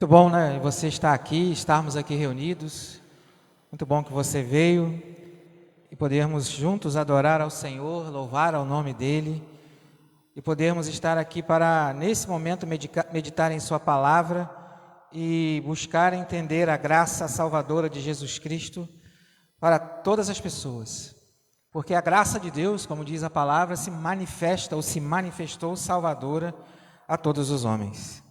Muito bom, né? Você estar aqui, estarmos aqui reunidos. Muito bom que você veio e podermos juntos adorar ao Senhor, louvar ao nome dEle e podermos estar aqui para, nesse momento, meditar em Sua palavra e buscar entender a graça salvadora de Jesus Cristo para todas as pessoas. Porque a graça de Deus, como diz a palavra, se manifesta ou se manifestou salvadora a todos os homens.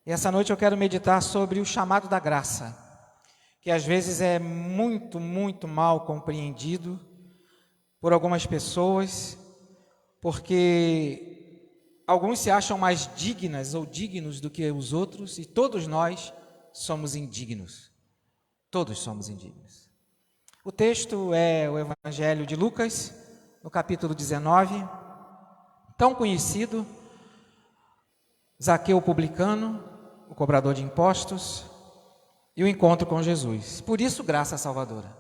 E essa noite eu quero meditar sobre o chamado da graça, que às vezes é muito mal compreendido por algumas pessoas, porque alguns se acham mais dignas ou dignos do que os outros, e todos nós somos indignos. Todos somos indignos. O texto é o Evangelho de Lucas, no capítulo 19, tão conhecido, Zaqueu publicano, o cobrador de impostos, e o encontro com Jesus. Por isso, graça salvadora.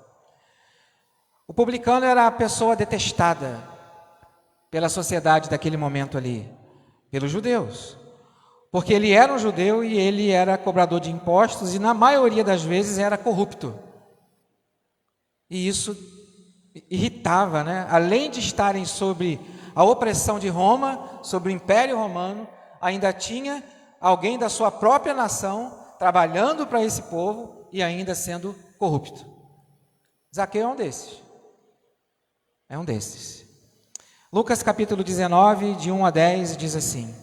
O publicano era a pessoa detestada pela sociedade daquele momento ali, pelos judeus, porque ele era um judeu e ele era cobrador de impostos e na maioria das vezes era corrupto. E isso irritava, né? Além de estarem sobre a opressão de Roma, sobre o Império Romano, ainda tinha alguém da sua própria nação trabalhando para esse povo e ainda sendo corrupto. Zaqueu é um desses. É um desses. Lucas capítulo 19, de 1 a 10, diz assim: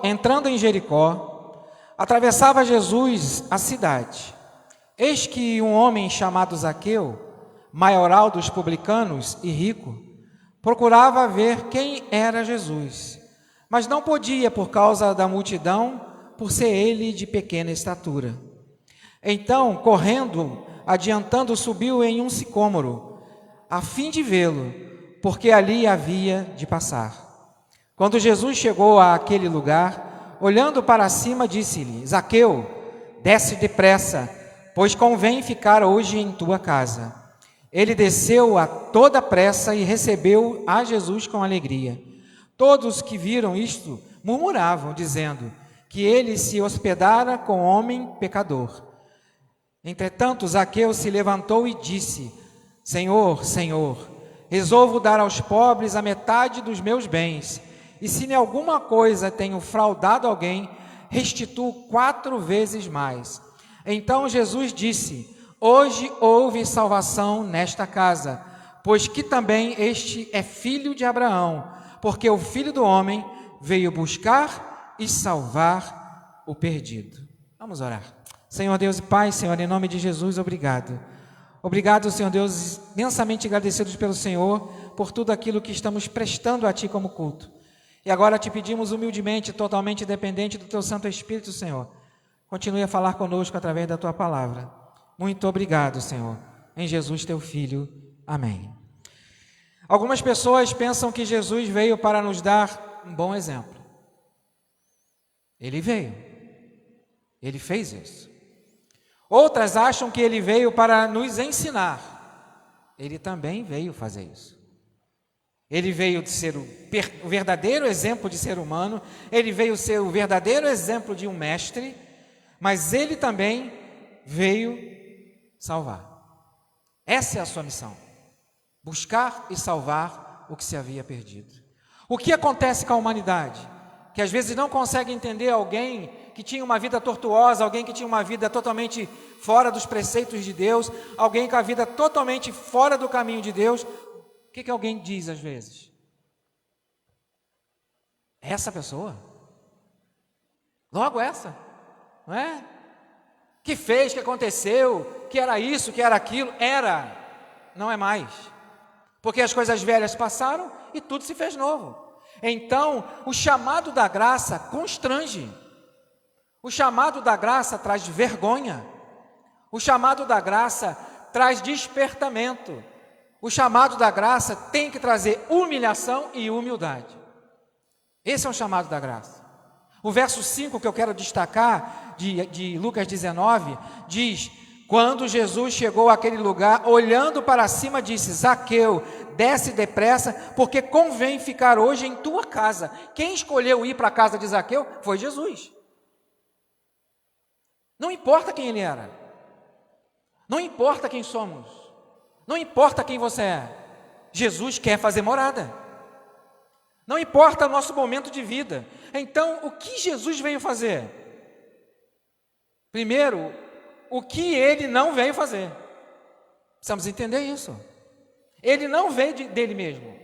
Entrando em Jericó, atravessava Jesus a cidade. Eis que um homem chamado Zaqueu, maioral dos publicanos e rico, procurava ver quem era Jesus, mas não podia por causa da multidão, por ser ele de pequena estatura. Então, correndo, adiantando, subiu em um sicômoro, a fim de vê-lo, porque ali havia de passar. Quando Jesus chegou àquele lugar, olhando para cima, disse-lhe: Zaqueu, desce depressa, pois convém ficar hoje em tua casa. Ele desceu a toda pressa e recebeu a Jesus com alegria. Todos que viram isto murmuravam, dizendo que ele se hospedara com homem pecador. Entretanto, Zaqueu se levantou e disse: Senhor, Senhor, resolvo dar aos pobres a metade dos meus bens, e se em alguma coisa tenho fraudado alguém, restituo 4 vezes mais. Então Jesus disse: Hoje houve salvação nesta casa, pois que também este é filho de Abraão, porque o Filho do Homem veio buscar e salvar o perdido. Vamos orar. Senhor Deus e Pai, Senhor, em nome de Jesus, obrigado. Obrigado, Senhor Deus, imensamente agradecidos pelo Senhor, por tudo aquilo que estamos prestando a Ti como culto. E agora te pedimos humildemente, totalmente dependente do Teu Santo Espírito, Senhor. Continue a falar conosco através da Tua palavra. Muito obrigado, Senhor. Em Jesus, Teu Filho. Amém. Algumas pessoas pensam que Jesus veio para nos dar um bom exemplo. Ele veio. Ele fez isso. Outras acham que ele veio para nos ensinar. Ele também veio fazer isso. Ele veio ser o verdadeiro exemplo de ser humano. Ele veio ser o verdadeiro exemplo de um mestre. Mas ele também veio salvar. Essa é a sua missão. Buscar e salvar o que se havia perdido. O que acontece com a humanidade? Que às vezes não consegue entender alguém que tinha uma vida tortuosa, alguém que tinha uma vida totalmente fora dos preceitos de Deus, alguém com a vida totalmente fora do caminho de Deus. O que alguém diz às vezes? Essa pessoa? Logo essa? Não é? Que fez, que aconteceu, que era isso, que era aquilo. Era, não é mais. Porque as coisas velhas passaram e tudo se fez novo. Então, o chamado da graça constrange. O chamado da graça traz vergonha. O chamado da graça traz despertamento. O chamado da graça tem que trazer humilhação e humildade. Esse é o chamado da graça. O verso 5 que eu quero destacar, de Lucas 19, diz: Quando Jesus chegou àquele lugar, olhando para cima, disse: Zaqueu, desce depressa, porque convém ficar hoje em tua casa. Quem escolheu ir para a casa de Zaqueu foi Jesus. Não importa quem ele era. Não importa quem somos. Não importa quem você é. Jesus quer fazer morada. Não importa o nosso momento de vida. Então, o que Jesus veio fazer? Primeiro, o que ele não veio fazer. Precisamos entender isso. Ele não veio dele mesmo.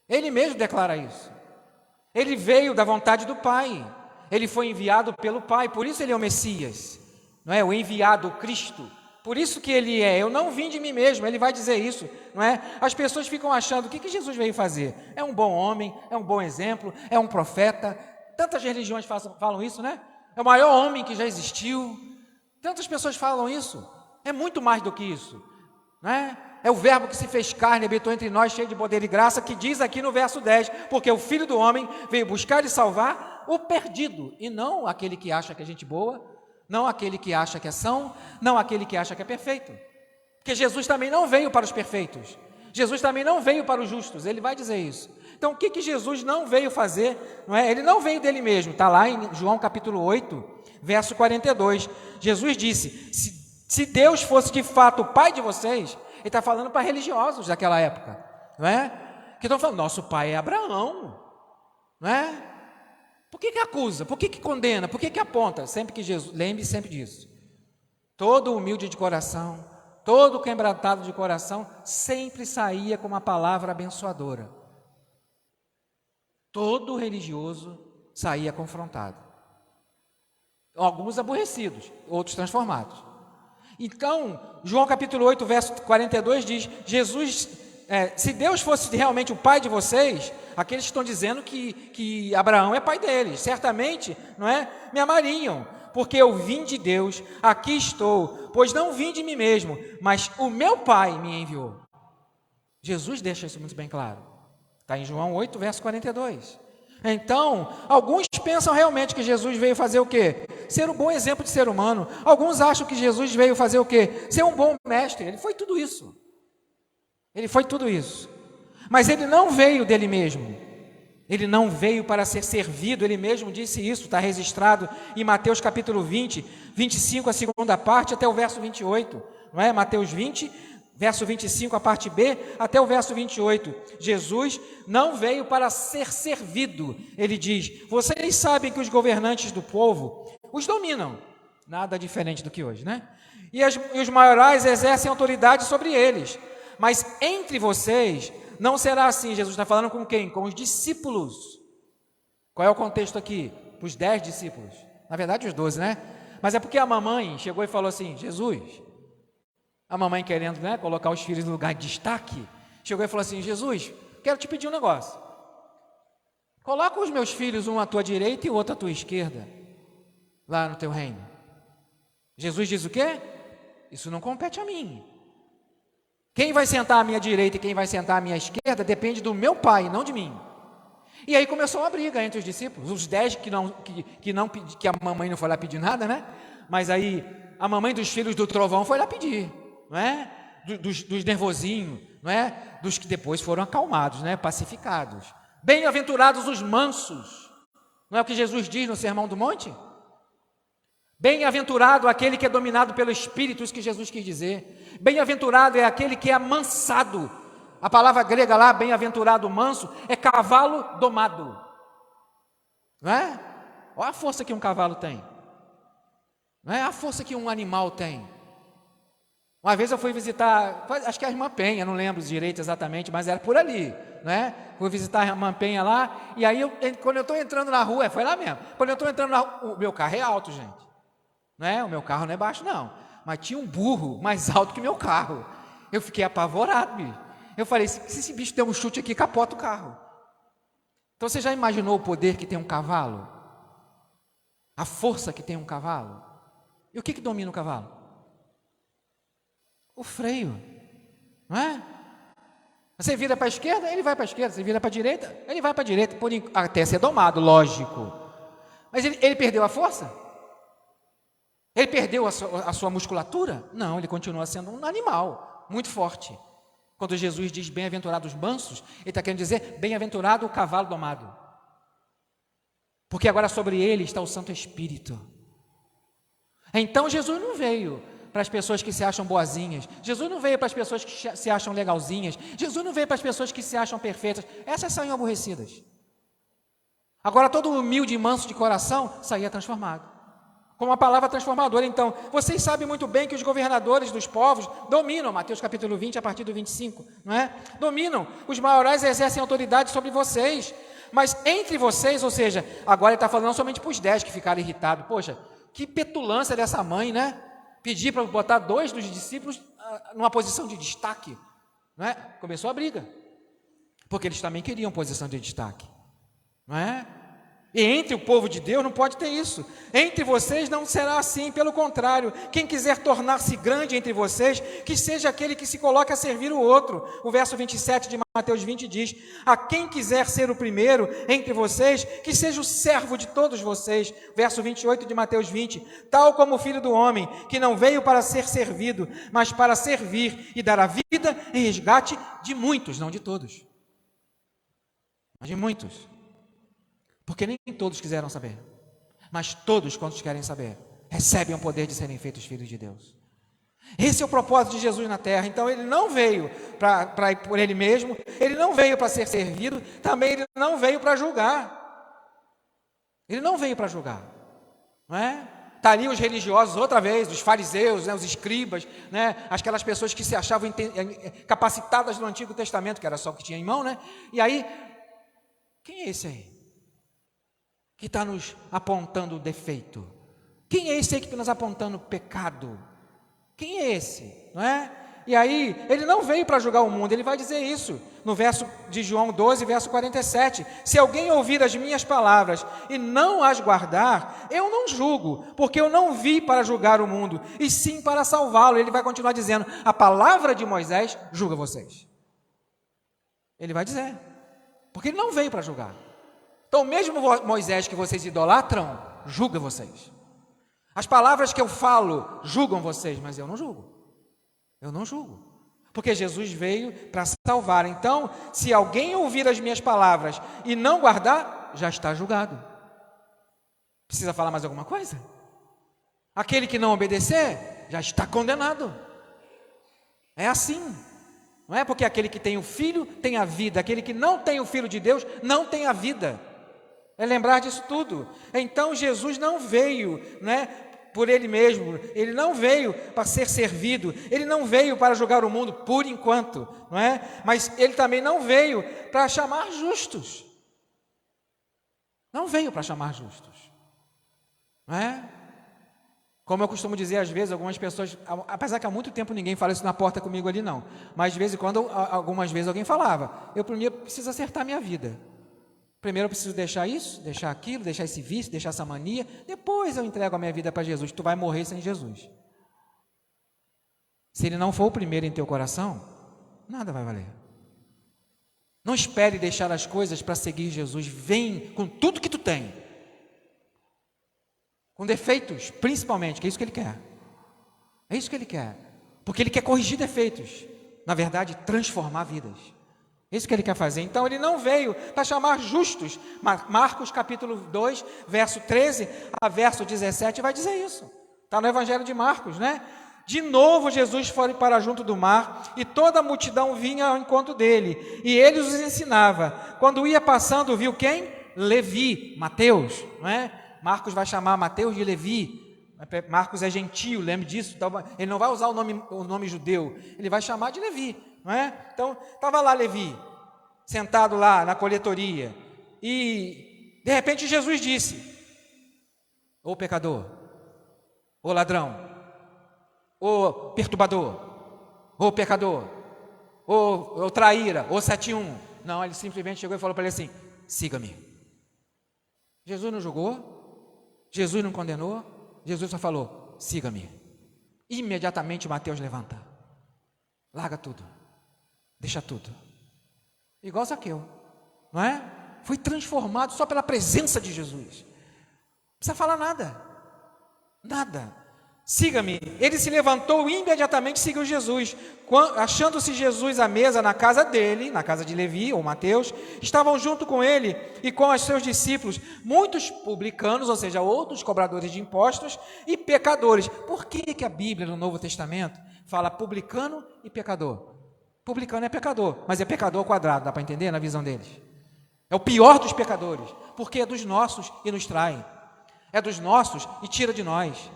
Ele mesmo declara isso. Ele veio da vontade do Pai. Ele foi enviado pelo Pai, por isso ele é o Messias, não é? O enviado, o Cristo. Por isso que ele é. Eu não vim de mim mesmo. Ele vai dizer isso, não é? As pessoas ficam achando, o que Jesus veio fazer? É um bom homem, é um bom exemplo, é um profeta. Tantas religiões falam isso, né? É o maior homem que já existiu. Tantas pessoas falam isso. É muito mais do que isso, não é? É o verbo que se fez carne, habitou entre nós, cheio de poder e graça, que diz aqui no verso 10, porque o Filho do Homem veio buscar e salvar o perdido, e não aquele que acha que é gente boa, não aquele que acha que é são, não aquele que acha que é perfeito. Porque Jesus também não veio para os perfeitos. Jesus também não veio para os justos, ele vai dizer isso. Então o que Jesus não veio fazer, não é? Ele não veio dele mesmo, está lá em João capítulo 8, verso 42. Jesus disse, se Deus fosse de fato o pai de vocês, ele está falando para religiosos daquela época, não é? Que estão falando, nosso pai é Abraão, não é? Por que acusa? Por que condena? Por que aponta? Sempre que Jesus, lembre sempre disso. Todo humilde de coração, todo quebrantado de coração, sempre saía com uma palavra abençoadora. Todo religioso saía confrontado. Alguns aborrecidos, outros transformados. Então, João capítulo 8, verso 42 diz, Jesus, se Deus fosse realmente o pai de vocês, aqueles que estão dizendo que Abraão é pai deles, certamente, não é? Me amariam, porque eu vim de Deus, aqui estou, pois não vim de mim mesmo, mas o meu pai me enviou. Jesus deixa isso muito bem claro. Está em João 8, verso 42. Então, alguns pensam realmente que Jesus veio fazer o quê? Ser um bom exemplo de ser humano. Alguns acham que Jesus veio fazer o quê? Ser um bom mestre. Ele foi tudo isso. Ele foi tudo isso. Mas ele não veio dele mesmo. Ele não veio para ser servido. Ele mesmo disse isso. Está registrado em Mateus capítulo 20, 25, a segunda parte, até o verso 28. Não é? Mateus 20, verso 25, a parte B, até o verso 28. Jesus não veio para ser servido. Ele diz, vocês sabem que os governantes do povo os dominam. Nada diferente do que hoje, né? E os maiorais exercem autoridade sobre eles. Mas entre vocês não será assim. Jesus está falando com quem? Com os discípulos. Qual é o contexto aqui? Os 10 discípulos. Na verdade, os 12, né? Mas é porque a mamãe chegou e falou assim, Jesus... A mamãe querendo, né, colocar os filhos no lugar de destaque, chegou e falou assim, Jesus, quero te pedir um negócio. Coloca os meus filhos, um à tua direita e o outro à tua esquerda, lá no teu reino. Jesus diz o quê? Isso não compete a mim. Quem vai sentar à minha direita e quem vai sentar à minha esquerda depende do meu pai, não de mim. E aí começou uma briga entre os discípulos, os 10 que a mamãe não foi lá pedir nada, né? Mas aí a mamãe dos filhos do trovão foi lá pedir. Não é? Dos nervosinhos, não é? Dos que depois foram acalmados, né? Pacificados. Bem-aventurados os mansos, não é o que Jesus diz no Sermão do Monte? Bem-aventurado aquele que é dominado pelo Espírito, isso que Jesus quis dizer. Bem-aventurado é aquele que é amansado. A palavra grega lá, bem-aventurado manso, é cavalo domado. Não é? Olha a força que um cavalo tem. Não é a força que um animal tem. Uma vez eu fui visitar, acho que a irmã Penha, não lembro direito exatamente, mas era por ali, né? Fui visitar a irmã Penha lá, e aí quando eu estou entrando na rua, foi lá mesmo, quando eu estou entrando na rua, o meu carro é alto, gente, não é? O meu carro não é baixo não, mas tinha um burro mais alto que meu carro, eu fiquei apavorado, bicho. Eu falei, se esse bicho der um chute aqui, capota o carro. Então você já imaginou o poder que tem um cavalo? A força que tem um cavalo? E o que domina o cavalo? O freio, não é? Você vira para a esquerda, ele vai para a esquerda. Você vira para a direita, ele vai para a direita, até ser domado, lógico. Mas ele perdeu a força? Ele perdeu a sua musculatura? Não, ele continua sendo um animal muito forte. Quando Jesus diz bem-aventurados os mansos, ele está querendo dizer bem-aventurado o cavalo domado. Porque agora sobre ele está o Santo Espírito. Então Jesus não veio para as pessoas que se acham boazinhas, Jesus não veio para as pessoas que se acham legalzinhas, Jesus não veio para as pessoas que se acham perfeitas, essas saíam aborrecidas. Agora todo humilde e manso de coração saía transformado, com uma palavra transformadora. Então, vocês sabem muito bem que os governadores dos povos dominam, Mateus capítulo 20, a partir do 25, não é? Dominam, os maiorais exercem autoridade sobre vocês, mas entre vocês, ou seja, agora ele está falando não somente para os 10 que ficaram irritados, poxa, que petulância dessa mãe, né? Pedir para botar 2 dos discípulos numa posição de destaque, não é? Começou a briga, porque eles também queriam posição de destaque, não é? E entre o povo de Deus não pode ter isso. Entre vocês não será assim, pelo contrário, quem quiser tornar-se grande entre vocês, que seja aquele que se coloque a servir o outro. O verso 27 de Mateus 20 diz: a quem quiser ser o primeiro entre vocês, que seja o servo de todos vocês. Verso 28 de Mateus 20: tal como o Filho do Homem, que não veio para ser servido, mas para servir e dar a vida em resgate de muitos, não de todos, mas de muitos. Porque nem todos quiseram saber, mas todos, quantos querem saber, recebem o poder de serem feitos filhos de Deus. Esse é o propósito de Jesus na terra. Então ele não veio para ir por ele mesmo, ele não veio para ser servido, também ele não veio para julgar. Ele não veio para julgar, não é? Está ali os religiosos outra vez, os fariseus, né, os escribas, né, aquelas pessoas que se achavam capacitadas no Antigo Testamento, que era só o que tinha em mão, né? E aí, quem é esse aí que está nos apontando o defeito? Quem é esse aí que está nos apontando o pecado? Quem é esse? Não é? E aí, ele não veio para julgar o mundo, ele vai dizer isso, no verso de João 12, verso 47, se alguém ouvir as minhas palavras e não as guardar, eu não julgo, porque eu não vim para julgar o mundo, e sim para salvá-lo. Ele vai continuar dizendo, a palavra de Moisés julga vocês. Ele vai dizer, porque ele não veio para julgar. Então, mesmo Moisés que vocês idolatram, julga vocês. As palavras que eu falo julgam vocês, mas eu não julgo. Eu não julgo. Porque Jesus veio para salvar. Então, se alguém ouvir as minhas palavras e não guardar, já está julgado. Precisa falar mais alguma coisa? Aquele que não obedecer, já está condenado. É assim. Não é porque aquele que tem o Filho tem a vida, aquele que não tem o Filho de Deus não tem a vida. É lembrar disso tudo. Então Jesus não veio, né, por ele mesmo, ele não veio para ser servido, ele não veio para julgar o mundo por enquanto, não é? Mas ele também não veio para chamar justos. Não veio para chamar justos, não é? Como eu costumo dizer às vezes, algumas pessoas, apesar que há muito tempo ninguém fala isso na porta comigo ali não, mas de vez em quando, algumas vezes alguém falava, eu primeiro preciso acertar minha vida. Primeiro eu preciso deixar isso, deixar aquilo, deixar esse vício, deixar essa mania, depois eu entrego a minha vida para Jesus. Tu vai morrer sem Jesus. Se ele não for o primeiro em teu coração, nada vai valer. Não espere deixar as coisas para seguir Jesus. Vem com tudo que tu tem, com defeitos principalmente, que é isso que ele quer. É isso que ele quer, porque ele quer corrigir defeitos, na verdade transformar vidas. É isso que ele quer fazer. Então ele não veio para chamar justos. Marcos capítulo 2, verso 13 a verso 17 vai dizer isso. Está no Evangelho de Marcos, né? De novo Jesus foi para junto do mar e toda a multidão vinha ao encontro dele e ele os ensinava. Quando ia passando, viu quem? Levi, Mateus, não é? Marcos vai chamar Mateus de Levi. Marcos é gentio, lembre disso. Então, ele não vai usar o nome judeu, ele vai chamar de Levi. Não é? Então, estava lá Levi, sentado lá na coletoria, e de repente Jesus disse, ô pecador, ô ladrão, ô perturbador, ô pecador, ô traíra, ô 71. Não, ele simplesmente chegou e falou para ele assim, siga-me. Jesus não julgou, Jesus não condenou, Jesus só falou, siga-me. Imediatamente Mateus levanta, larga tudo. Deixa tudo. Igual Zaqueu, não é? Foi transformado só pela presença de Jesus. Não precisa falar nada. Nada. siga-me. Ele se levantou e imediatamente seguiu Jesus. Achando-se Jesus à mesa na casa dele, na casa de Levi ou Mateus, estavam junto com ele e com os seus discípulos muitos publicanos, ou seja, outros cobradores de impostos e pecadores. Por que a Bíblia no Novo Testamento fala publicano e pecador? Publicano é pecador, mas é pecador ao quadrado, dá para entender na visão deles? É o pior dos pecadores, porque é dos nossos e nos trai. É dos nossos e tira de nós.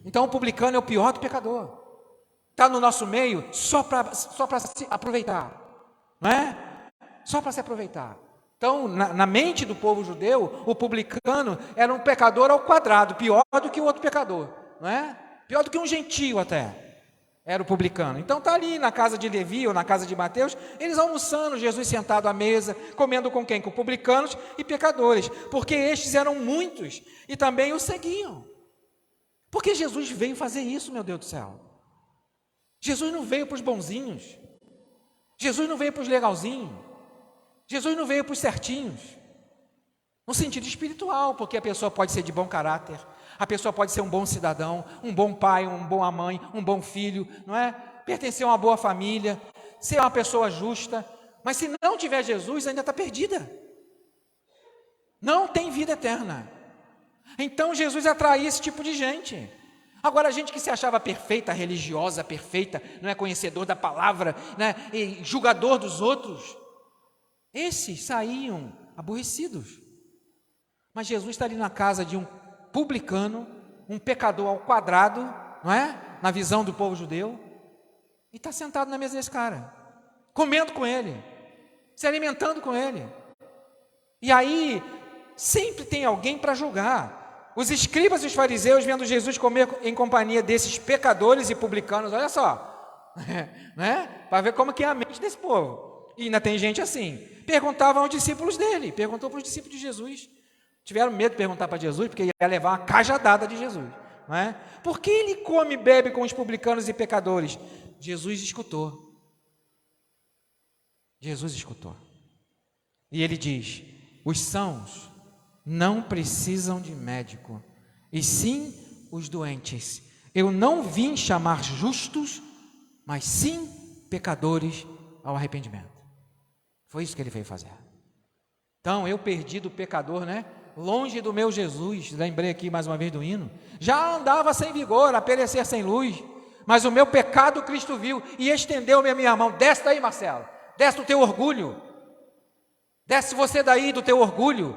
Então o publicano é o pior do pecador. Está no nosso meio só para se aproveitar, não é? Só para se aproveitar. Então, na mente do povo judeu, o publicano era um pecador ao quadrado, pior do que o outro pecador, não é? Pior do que um gentio até, era o publicano. Então está ali na casa de Levi ou na casa de Mateus, eles almoçando, Jesus sentado à mesa, comendo com quem? Com publicanos e pecadores, porque estes eram muitos e também o seguiam. Porque Jesus veio fazer isso, meu Deus do céu. Jesus não veio para os bonzinhos. Jesus não veio para os legalzinhos. Jesus não veio para os certinhos. No sentido espiritual, porque a pessoa pode ser de bom caráter, a pessoa pode ser um bom cidadão, um bom pai, uma boa mãe, um bom filho, não é? Pertencer a uma boa família, ser uma pessoa justa, mas se não tiver Jesus, ainda está perdida. Não tem vida eterna. Então Jesus atraía esse tipo de gente. Agora, a gente que se achava perfeita, religiosa, perfeita, não é conhecedor da palavra, né, e julgador dos outros, esses saíam aborrecidos. Mas Jesus está ali na casa de um publicano, um pecador ao quadrado, não é? Na visão do povo judeu, e está sentado na mesa desse cara, comendo com ele, se alimentando com ele. E aí, sempre tem alguém para julgar. Os escribas e os fariseus, vendo Jesus comer em companhia desses pecadores e publicanos, olha só, né? Para ver como que é a mente desse povo. E ainda tem gente assim. Perguntavam aos discípulos dele, perguntou para os discípulos de Jesus. Tiveram medo de perguntar para Jesus, porque ia levar uma cajadada de Jesus, não é? Por que ele come e bebe com os publicanos e pecadores? Jesus escutou. Jesus escutou. E ele diz: os sãos não precisam de médico, e sim os doentes. Eu não vim chamar justos, mas sim pecadores ao arrependimento. Foi isso que ele veio fazer. Então, eu perdido pecador, né? Longe do meu Jesus, lembrei aqui mais uma vez do hino, já andava sem vigor, a perecer sem luz, mas o meu pecado Cristo viu e estendeu-me a minha mão. Desce daí, Marcelo, desce do teu orgulho, desce você daí do teu orgulho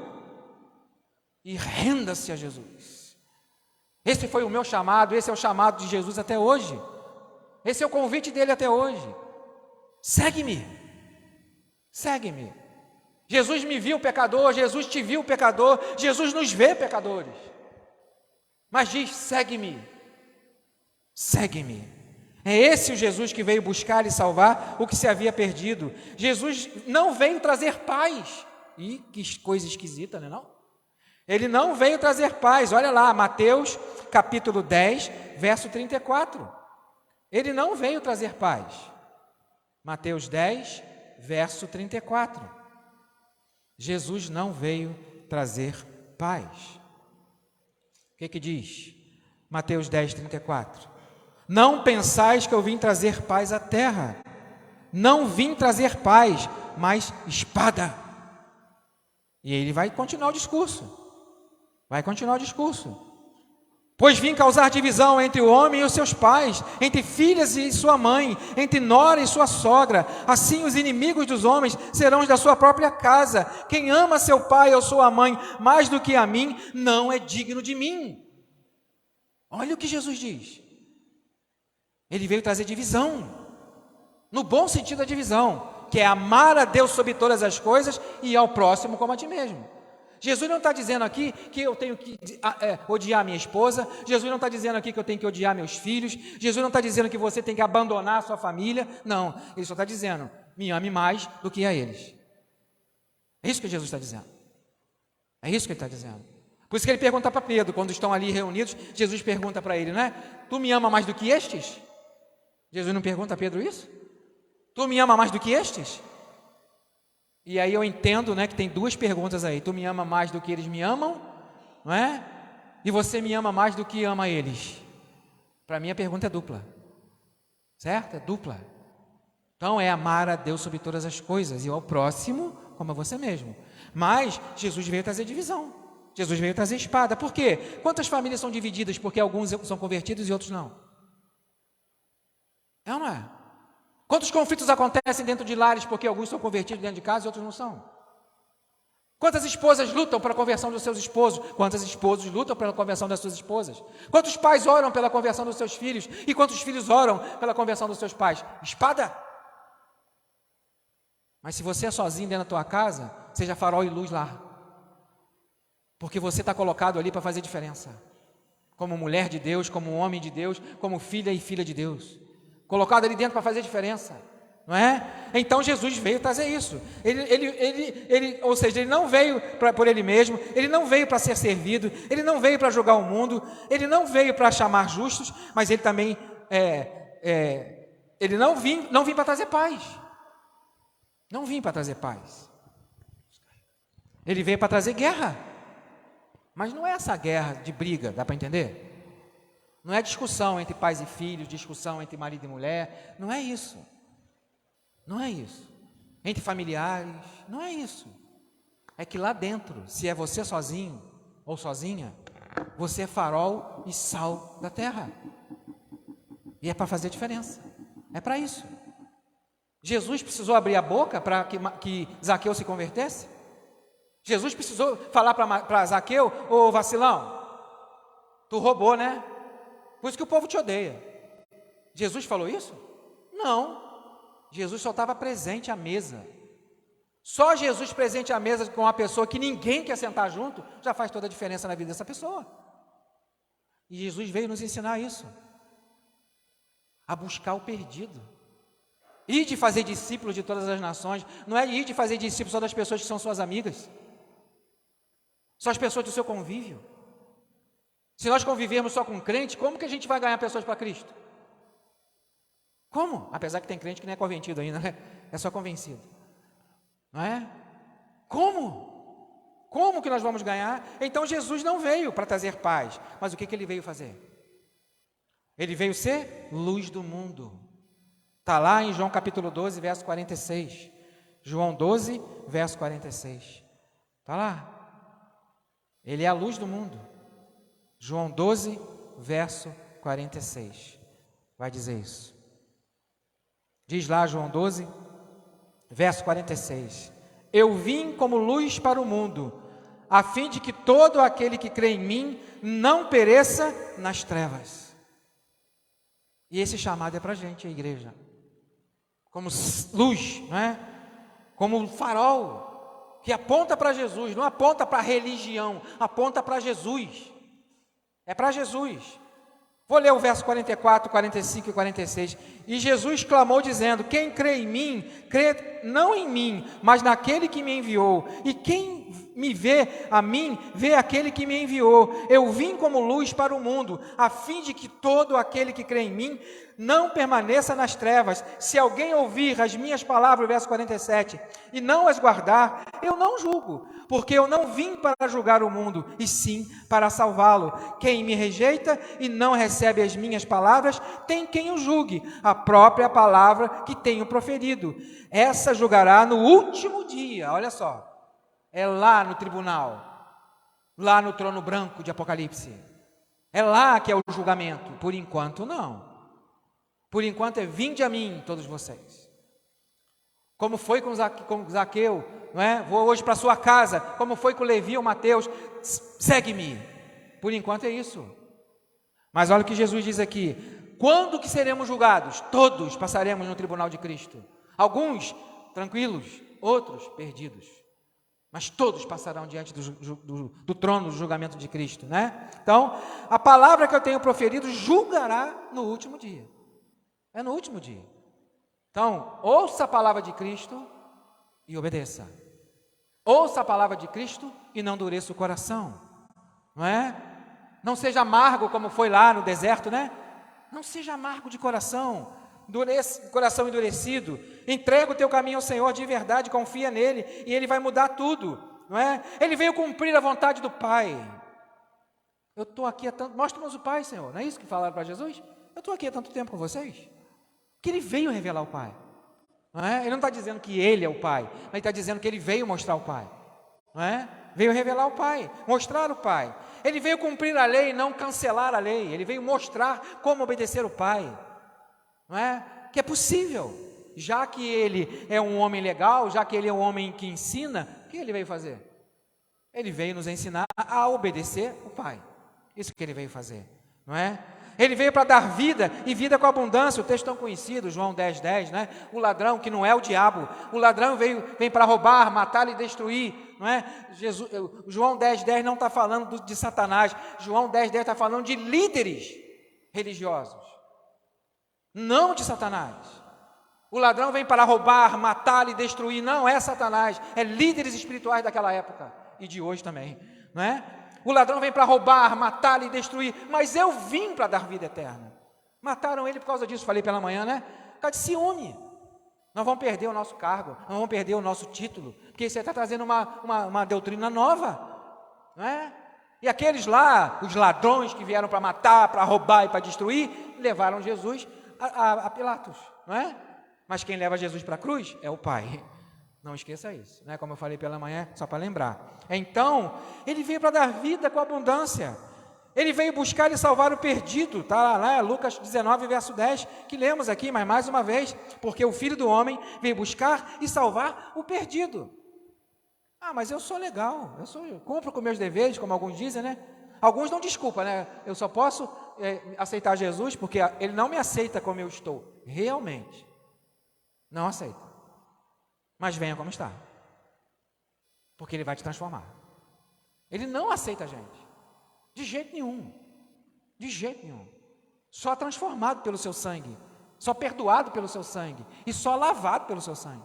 e renda-se a Jesus. Esse foi o meu chamado, esse é o chamado de Jesus até hoje, esse é o convite dele até hoje. Segue-me, segue-me. Jesus me viu pecador, Jesus te viu pecador, Jesus nos vê pecadores, mas diz: segue-me, segue-me. É esse o Jesus que veio buscar e salvar o que se havia perdido. Jesus não veio trazer paz. E que coisa esquisita, não é não? Ele não veio trazer paz. Olha lá, Mateus capítulo 10, verso 34. Ele não veio trazer paz. Mateus 10, verso 34. Jesus não veio trazer paz. O que diz? Mateus 10, 34. Não pensais que eu vim trazer paz à terra. Não vim trazer paz, mas espada. E ele vai continuar o discurso. Vai continuar o discurso. Pois vim causar divisão entre o homem e os seus pais, entre filhas e sua mãe, entre nora e sua sogra. Assim os inimigos dos homens serão os da sua própria casa. Quem ama seu pai ou sua mãe mais do que a mim, não é digno de mim. Olha o que Jesus diz. Ele veio trazer divisão, no bom sentido da divisão, que é amar a Deus sobre todas as coisas e ao próximo como a ti mesmo. Jesus não está dizendo aqui que eu tenho que odiar minha esposa. Jesus não está dizendo aqui que eu tenho que odiar meus filhos. Jesus não está dizendo que você tem que abandonar a sua família. Não, ele só está dizendo: me ame mais do que a eles. É isso que Jesus está dizendo. É isso que ele está dizendo. Por isso que ele pergunta para Pedro, quando estão ali reunidos, Jesus pergunta para ele, né? Tu me ama mais do que estes? Jesus não pergunta a Pedro isso? Tu me ama mais do que estes? E aí eu entendo, né, que tem duas perguntas aí. Tu me ama mais do que eles me amam, não é? E você me ama mais do que ama eles? Para mim a pergunta é dupla, certo? É dupla. Então é amar a Deus sobre todas as coisas e ao próximo como a você mesmo. Mas Jesus veio trazer divisão, Jesus veio trazer espada. Por quê? Quantas famílias são divididas porque alguns são convertidos e outros não? É ou não é? Quantos conflitos acontecem dentro de lares porque alguns são convertidos dentro de casa e outros não são? Quantas esposas lutam pela conversão dos seus esposos? Quantos esposos lutam pela conversão das suas esposas? Quantos pais oram pela conversão dos seus filhos? E quantos filhos oram pela conversão dos seus pais? Espada! Mas se você é sozinho dentro da tua casa, seja farol e luz lá. Porque você está colocado ali para fazer diferença. Como mulher de Deus, como homem de Deus, como filha e filha de Deus. Colocado ali dentro para fazer diferença. Não é? Então Jesus veio trazer isso. Ou seja, ele não veio por ele mesmo, ele não veio para ser servido, ele não veio para julgar o mundo, ele não veio para chamar justos, mas ele também ele não vim para trazer paz. Não vim para trazer paz. Ele veio para trazer guerra. Mas não é essa guerra de briga, dá para entender? Não é discussão entre pais e filhos, discussão entre marido e mulher, não é isso. Não é isso. Entre familiares, não é isso. É que lá dentro, se é você sozinho ou sozinha, você é farol e sal da terra. E é para fazer diferença. É para isso. Jesus precisou abrir a boca para que Zaqueu se convertesse? Jesus precisou falar para Zaqueu: ô vacilão, tu roubou, né? Por isso que o povo te odeia. Jesus falou isso? Não. Jesus só estava presente à mesa. Só Jesus presente à mesa com uma pessoa que ninguém quer sentar junto, já faz toda a diferença na vida dessa pessoa. E Jesus veio nos ensinar isso. A buscar o perdido. Ir de fazer discípulos de todas as nações. Não é ir de fazer discípulos só das pessoas que são suas amigas. Só as pessoas do seu convívio. Se nós convivermos só com crente, como que a gente vai ganhar pessoas para Cristo? Como? Apesar que tem crente que não é convencido ainda, né? É só convencido. Não é? Como? Como que nós vamos ganhar? Então Jesus não veio para trazer paz. Mas o que ele veio fazer? Ele veio ser luz do mundo. Está lá em João capítulo 12, verso 46. João 12, verso 46. Está lá. Ele é a luz do mundo. João 12, verso 46. Vai dizer isso. Diz lá João 12, verso 46. Eu vim como luz para o mundo, a fim de que todo aquele que crê em mim não pereça nas trevas. E esse chamado é para a gente, a igreja. Como luz, não é? Como farol, que aponta para Jesus, não aponta para a religião, aponta para Jesus. É para Jesus. Vou ler o verso 44, 45 e 46. E Jesus clamou dizendo: quem crê em mim, crê não em mim, mas naquele que me enviou. E quem me vê a mim, vê aquele que me enviou. Eu vim como luz para o mundo, a fim de que todo aquele que crê em mim não permaneça nas trevas. Se alguém ouvir as minhas palavras, verso 47, e não as guardar, eu não julgo, porque eu não vim para julgar o mundo, e sim para salvá-lo. Quem me rejeita e não recebe as minhas palavras, tem quem o julgue, a própria palavra que tenho proferido. Essa julgará no último dia. Olha só, é lá no tribunal, lá no trono branco de Apocalipse. É lá que é o julgamento. Por enquanto não. Por enquanto é: vinde a mim todos vocês. Como foi com Zaqueu, não é? Vou hoje para a sua casa. Como foi com Levi ou Mateus, segue-me. Por enquanto é isso. Mas olha o que Jesus diz aqui: quando que seremos julgados? Todos passaremos no tribunal de Cristo. Alguns tranquilos, outros perdidos. Mas todos passarão diante do trono do julgamento de Cristo, né? Então, a palavra que eu tenho proferido julgará no último dia. É no último dia. Então, ouça a palavra de Cristo e obedeça. Ouça a palavra de Cristo e não endureça o coração. Não é? Não seja amargo como foi lá no deserto, né? Não seja amargo de coração, coração endurecido. Entrega o teu caminho ao Senhor de verdade, confia nele e ele vai mudar tudo, não é? Ele veio cumprir a vontade do Pai. Eu estou aqui há tanto... Mostra-nos o Pai, Senhor. Não é isso que falaram para Jesus? Eu estou aqui há tanto tempo com vocês. Que Ele veio revelar o Pai. Não é? Ele não está dizendo que Ele é o Pai, mas Ele está dizendo que Ele veio mostrar o Pai. Não é? Veio revelar o Pai, mostrar o Pai. Ele veio cumprir a lei, não cancelar a lei. Ele veio mostrar como obedecer o Pai. Não é? Que é possível. Já que Ele é um homem legal, já que Ele é um homem que ensina, o que Ele veio fazer? Ele veio nos ensinar a obedecer o Pai. Isso que Ele veio fazer, não é? Ele veio para dar vida, e vida com abundância. O texto tão conhecido, João 10:10, né? O ladrão, que não é o diabo, o ladrão vem para roubar, matar e destruir, não é? João 10:10 não está falando de Satanás. João 10:10 está falando de líderes religiosos, não de Satanás. O ladrão vem para roubar, matar e destruir. Não é Satanás, é líderes espirituais daquela época e de hoje também, não é? O ladrão vem para roubar, matar e destruir, mas eu vim para dar vida eterna. Mataram ele por causa disso, falei pela manhã, né? Por causa de ciúme. Nós vamos perder o nosso cargo, nós vamos perder o nosso título, porque você está trazendo uma doutrina nova, não é? E aqueles lá, os ladrões que vieram para matar, para roubar e para destruir, levaram Jesus a Pilatos, não é? Mas quem leva Jesus para a cruz é o Pai. Não esqueça isso, né? Como eu falei pela manhã, só para lembrar. Então, Ele veio para dar vida com abundância. Ele veio buscar e salvar o perdido. Está lá, Lucas 19, verso 10, que lemos aqui, mas mais uma vez, porque o Filho do Homem veio buscar e salvar o perdido. Ah, mas eu sou legal, eu cumpro com meus deveres, como alguns dizem, né? Alguns dão desculpa, né? Eu só posso aceitar Jesus porque Ele não me aceita como eu estou. Realmente, não aceita. Mas venha como está, porque Ele vai te transformar. Ele não aceita a gente, de jeito nenhum, só transformado pelo seu sangue, só perdoado pelo seu sangue, e só lavado pelo seu sangue,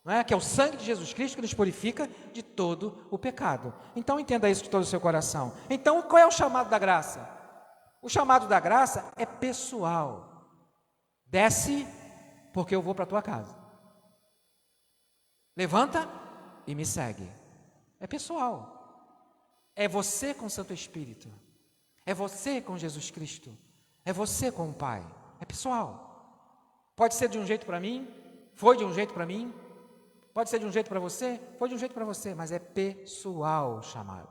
não é? Que é o sangue de Jesus Cristo que nos purifica de todo o pecado. Então entenda isso de todo o seu coração. Então qual é o chamado da graça? O chamado da graça é pessoal. Desce, porque eu vou para a tua casa. Levanta e me segue. É pessoal. É você com o Santo Espírito. É você com Jesus Cristo. É você com o Pai. É pessoal. Pode ser de um jeito para mim, foi de um jeito para mim. Pode ser de um jeito para você, foi de um jeito para você, mas é pessoal o chamado.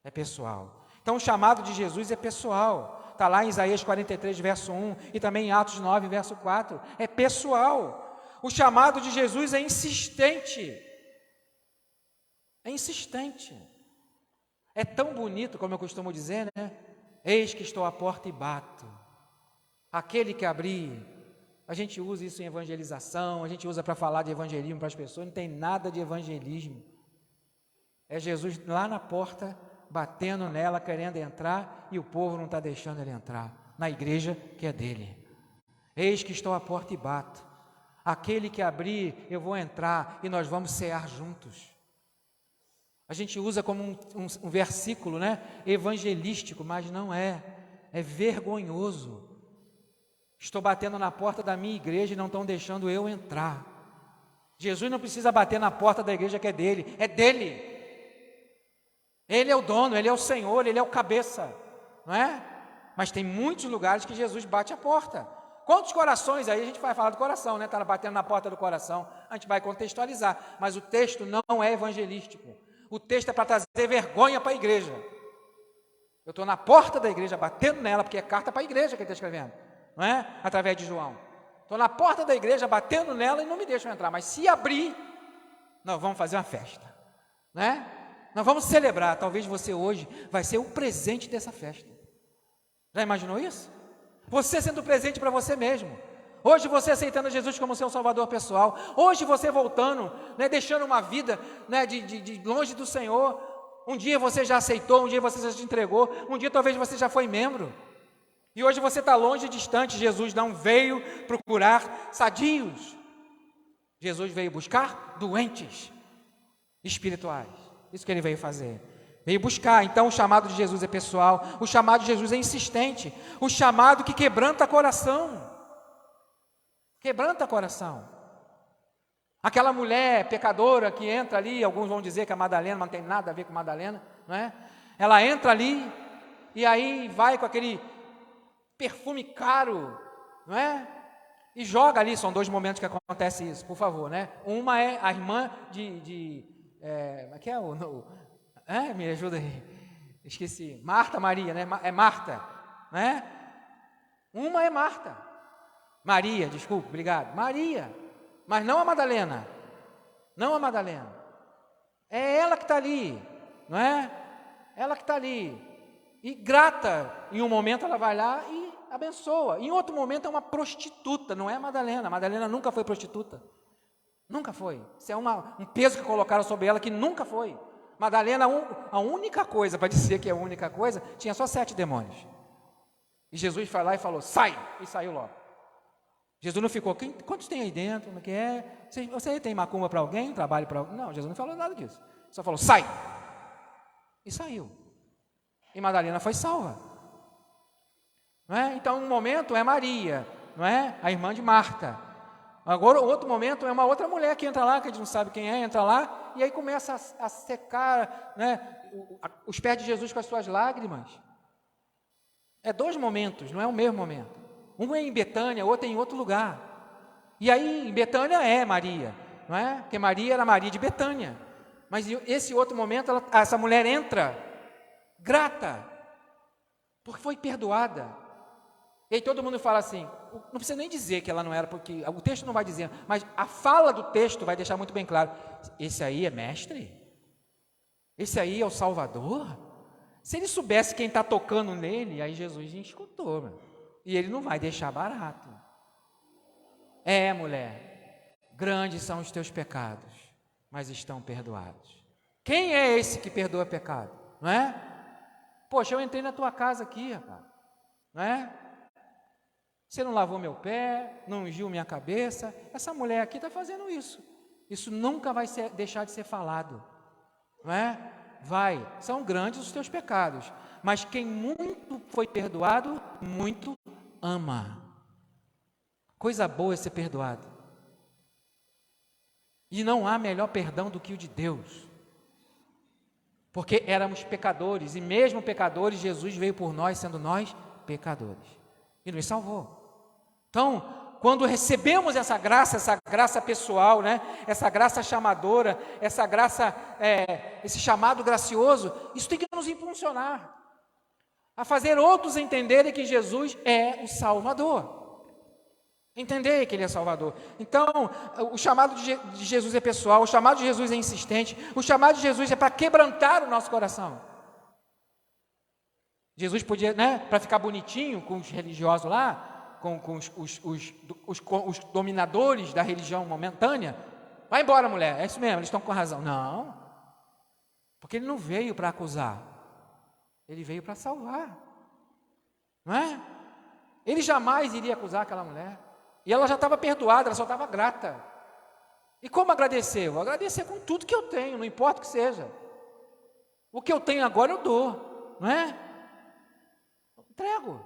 É pessoal. Então o chamado de Jesus é pessoal. Está lá em Isaías 43, verso 1, e também em Atos 9, verso 4. É pessoal. O chamado de Jesus é insistente. É insistente. É tão bonito, como eu costumo dizer, né? Eis que estou à porta e bato. Aquele que abrir. A gente usa isso em evangelização, a gente usa para falar de evangelismo para as pessoas, não tem nada de evangelismo. É Jesus lá na porta, batendo nela, querendo entrar, e o povo não está deixando ele entrar, na igreja que é dele. Eis que estou à porta e bato. Aquele que abrir, eu vou entrar e nós vamos cear juntos. A gente usa como um versículo, né? Evangelístico, mas não é. É vergonhoso. Estou batendo na porta da minha igreja e não estão deixando eu entrar. Jesus não precisa bater na porta da igreja que é dele. É dele. Ele é o dono, Ele é o Senhor, Ele é o cabeça. Não é? Mas tem muitos lugares que Jesus bate a porta. Quantos corações aí, a gente vai falar do coração, né? Está batendo na porta do coração, a gente vai contextualizar, mas o texto não é evangelístico, o texto é para trazer vergonha para a igreja. Eu estou na porta da igreja, batendo nela, porque é carta para a igreja que ele está escrevendo, não é? Através de João. Estou na porta da igreja, batendo nela e não me deixam entrar, mas se abrir, nós vamos fazer uma festa, né? Nós vamos celebrar, talvez você hoje vai ser o presente dessa festa. Já imaginou isso? Você sendo presente para você mesmo. Hoje você aceitando Jesus como seu salvador pessoal. Hoje você voltando, né, deixando uma vida, né, de longe do Senhor. Um dia você já aceitou, um dia você já se entregou, um dia talvez você já foi membro. E hoje você está longe e distante. Jesus não veio procurar sadios. Jesus veio buscar doentes espirituais. Isso que Ele veio fazer. Veio buscar. Então o chamado de Jesus é pessoal, o chamado de Jesus é insistente, o chamado que quebranta coração. Quebranta coração. Aquela mulher pecadora que entra ali, alguns vão dizer que é Madalena, mas não tem nada a ver com Madalena, não é? Ela entra ali e aí vai com aquele perfume caro, não é? E joga ali, são 2 momentos que acontece isso, por favor, né? Uma é a irmã como é que é me ajuda aí, esqueci, Marta, Maria, né? É Marta, né? Uma é Marta, Maria, desculpa, obrigado, Maria, mas não a Madalena, não a Madalena, é ela que está ali, não é? Ela que está ali, e grata, em um momento ela vai lá e abençoa, em outro momento é uma prostituta, não é a Madalena. A Madalena nunca foi prostituta, nunca foi, isso é um peso que colocaram sobre ela que nunca foi. Madalena, a única coisa, para dizer que é a única coisa, tinha só 7 demônios, e Jesus foi lá e falou, sai, e saiu logo. Jesus não ficou, quantos tem aí dentro, como é que é? Você tem macumba para alguém, trabalho para alguém? Não, Jesus não falou nada disso, só falou, sai, e saiu, e Madalena foi salva. Não é? Então, um momento é Maria, não é? A irmã de Marta. Agora, outro momento é uma outra mulher que entra lá, que a gente não sabe quem é, entra lá, e aí começa a secar, né, os pés de Jesus com as suas lágrimas. É 2 momentos, não é o mesmo momento. Um é em Betânia, outro é em outro lugar. E aí, em Betânia é Maria, não é? Porque Maria era Maria de Betânia. Mas esse outro momento, essa mulher entra grata, porque foi perdoada. E aí todo mundo fala assim, não precisa nem dizer que ela não era, porque o texto não vai dizer, mas a fala do texto vai deixar muito bem claro, esse aí é mestre? Esse aí é o Salvador? Se ele soubesse quem está tocando nele, aí Jesus escutou, meu. E ele não vai deixar barato. Mulher, grandes são os teus pecados, mas estão perdoados. Quem é esse que perdoa pecado? Não é? Poxa, eu entrei na tua casa aqui, rapaz, não é? Você não lavou meu pé, não ungiu minha cabeça. Essa mulher aqui está fazendo isso. Isso nunca vai deixar de ser falado, não é? São grandes os teus pecados, mas quem muito foi perdoado, muito ama. Coisa boa é ser perdoado. E não há melhor perdão do que o de Deus. Porque éramos pecadores, e mesmo pecadores, Jesus veio por nós, sendo nós pecadores, e nos salvou. Então, quando recebemos essa graça pessoal, né? Essa graça chamadora, essa graça, esse chamado gracioso, isso tem que nos impulsionar a fazer outros entenderem que Jesus é o Salvador. Entender que Ele é Salvador. Então, o chamado de Jesus é pessoal, o chamado de Jesus é insistente, o chamado de Jesus é para quebrantar o nosso coração. Jesus podia, né, para ficar bonitinho com os religiosos lá, com os dominadores da religião momentânea, vai embora, mulher, é isso mesmo, eles estão com razão. Não, porque Ele não veio para acusar, Ele veio para salvar, não é? Ele jamais iria acusar aquela mulher, e ela já estava perdoada, ela só estava grata. E como agradecer? Eu vou agradecer com tudo que eu tenho, não importa o que seja. O que eu tenho agora eu dou, não é? Entrego.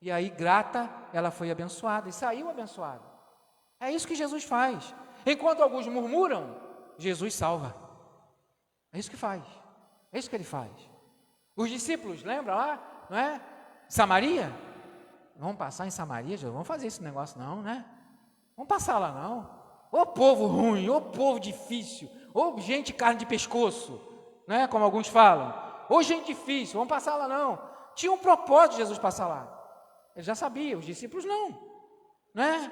E aí, grata, ela foi abençoada e saiu abençoada. É isso que Jesus faz. Enquanto alguns murmuram, Jesus salva. É isso que faz. É isso que Ele faz. Os discípulos, lembra lá, não é? Samaria? Vamos passar em Samaria, Jesus? Vamos fazer esse negócio não, né? Vamos passar lá não. Ô povo ruim, ô povo difícil, ô gente carne de pescoço, né? Como alguns falam. Ô gente difícil, vamos passar lá não. Tinha um propósito de Jesus passar lá. Ele já sabia, os discípulos não, né?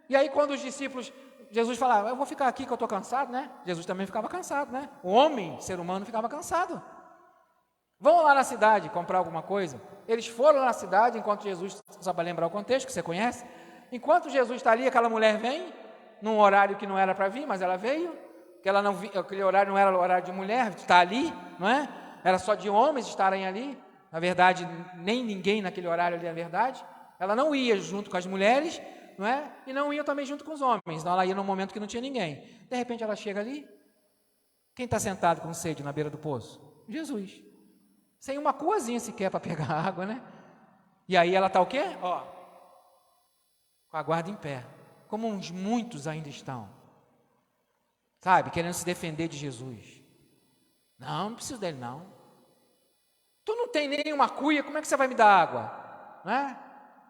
E aí quando os discípulos, Jesus falava, eu vou ficar aqui que eu estou cansado, né? Jesus também ficava cansado, né? O homem, ser humano, ficava cansado. Vão lá na cidade comprar alguma coisa. Eles foram na cidade, enquanto Jesus, só para lembrar o contexto, que você conhece, enquanto Jesus está ali, aquela mulher vem, num horário que não era para vir, mas ela veio, que ela não, aquele horário não era o horário de mulher, está ali, não é? Era só de homens estarem ali. Na verdade, nem ninguém naquele horário ali, na verdade. Ela não ia junto com as mulheres, não é? E não ia também junto com os homens. Então ela ia num momento que não tinha ninguém. De repente ela chega ali. Quem está sentado com sede na beira do poço? Jesus. Sem uma coisinha sequer para pegar água, né? E aí ela está o quê? Ó, com a guarda em pé. Como uns muitos ainda estão. Sabe? Querendo se defender de Jesus. Não preciso dele não. Tu não tem nenhuma cuia, como é que você vai me dar água? Não é?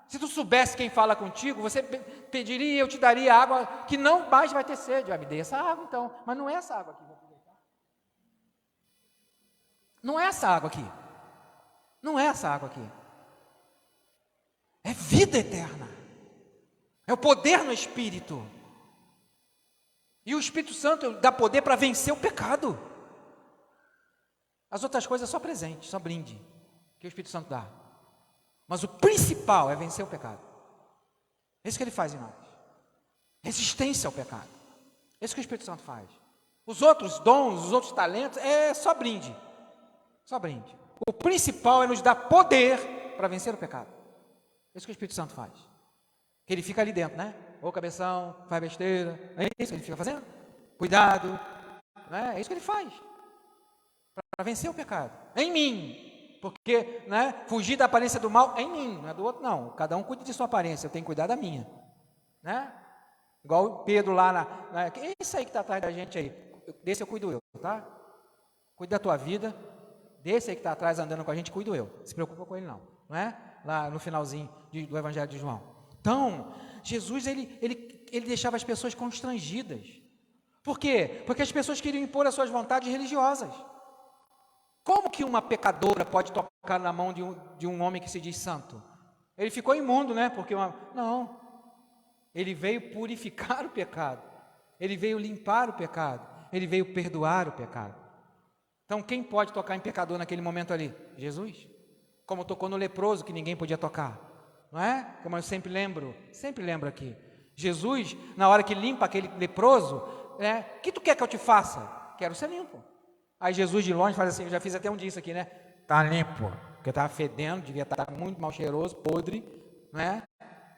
Se tu soubesse quem fala contigo, você pediria e eu te daria água que não mais vai ter sede. Me dê essa água então, mas não é essa água aqui. Não é essa água aqui. Não é essa água aqui. É vida eterna. É o poder no Espírito. E o Espírito Santo dá poder para vencer o pecado. As outras coisas é só presente, só brinde, que o Espírito Santo dá. Mas o principal é vencer o pecado. É isso que ele faz em nós. Resistência ao pecado. É isso que o Espírito Santo faz. Os outros dons, os outros talentos, é só brinde. Só brinde. O principal é nos dar poder para vencer o pecado. É isso que o Espírito Santo faz. Que ele fica ali dentro, né? Ô cabeção, faz besteira. É isso que ele fica fazendo? Cuidado. Né? É isso que ele faz. Para vencer o pecado. Em mim. Porque, né, fugir da aparência do mal é em mim, não é do outro, não. Cada um cuida de sua aparência, eu tenho que cuidar da minha. Né? Igual o Pedro lá esse aí que está atrás da gente aí. Desse eu cuido eu, tá? Cuida da tua vida. Desse aí que está atrás andando com a gente, cuido eu. Se preocupa com ele não. Não é? Lá no finalzinho do Evangelho de João. Então, Jesus, ele deixava as pessoas constrangidas. Por quê? Porque as pessoas queriam impor as suas vontades religiosas. Como que uma pecadora pode tocar na mão de um homem que se diz santo? Ele ficou imundo, né? Não. Ele veio purificar o pecado. Ele veio limpar o pecado. Ele veio perdoar o pecado. Então, quem pode tocar em pecador naquele momento ali? Jesus. Como tocou no leproso, que ninguém podia tocar. Não é? Como eu sempre lembro aqui. Jesus, na hora que limpa aquele leproso, o que tu quer que eu te faça? Quero ser limpo. Aí Jesus de longe faz assim, eu já fiz até um disso aqui, né? Tá limpo, porque estava fedendo, devia estar muito mal cheiroso, podre, né?